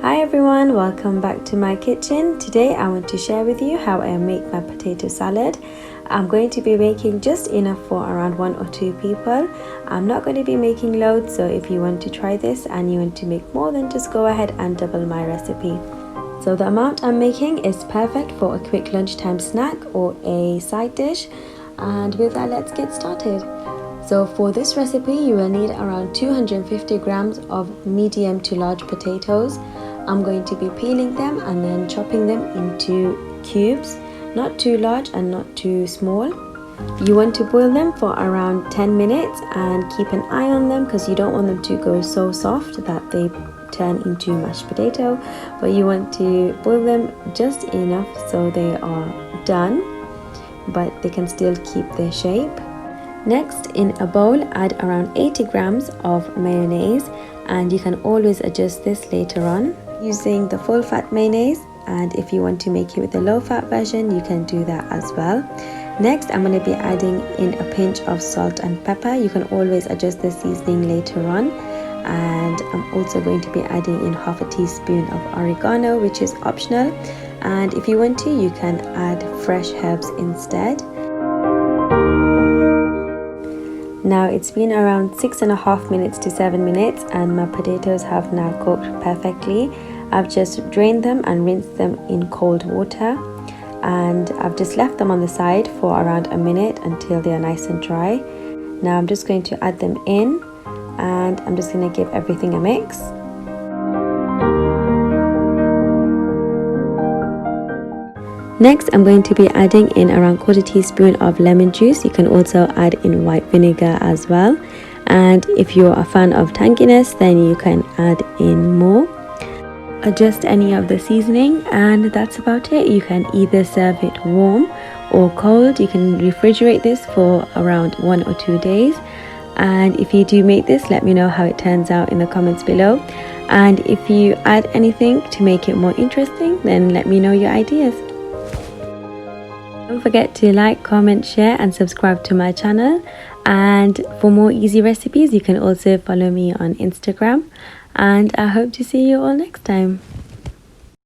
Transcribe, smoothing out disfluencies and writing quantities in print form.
Hi everyone, welcome back to my kitchen. Today I want to share with you how I make my potato salad. I'm going to be making just enough for around 1 or 2 people. I'm not going to be making loads, so if you want to try this and you want to make more, then just go ahead and double my recipe. So the amount I'm making is perfect for a quick lunchtime snack or a side dish. And with that, let's get started. So for this recipe, you will need around 250 grams of medium to large potatoes. I'm going to be peeling them and then chopping them into cubes, not too large and not too small. You want to boil them for around 10 minutes and keep an eye on them because you don't want them to go so soft that they turn into mashed potato, but you want to boil them just enough so they are done, but they can still keep their shape. Next, in a bowl, add around 80 grams of mayonnaise, and you can always adjust this later on using the full fat mayonnaise, and if you want to make it with a low fat version, you can do that as well. Next, I'm going to be adding in a pinch of salt and pepper. You can always adjust the seasoning later on. And I'm also going to be adding in half a teaspoon of oregano, which is optional, and if you want to, you can add fresh herbs instead. Now it's been around 6.5 minutes to 7 minutes and my potatoes have now cooked perfectly. I've just drained them and rinsed them in cold water, and I've just left them on the side for around a minute until they are nice and dry. Now I'm just going to add them in, and I'm just going to give everything a mix. Next, I'm going to be adding in around 1/4 teaspoon of lemon juice. You can also add in white vinegar as well, and if you're a fan of tanginess, then you can add in more. Adjust any of the seasoning, and that's about it. You can either serve it warm or cold. You can refrigerate this for around 1 or 2 days. And if you do make this, let me know how it turns out in the comments below. And if you add anything to make it more interesting, then let me know your ideas. Don't forget to like, comment, share and subscribe to my channel. And for more easy recipes, you can also follow me on Instagram. And I hope to see you all next time.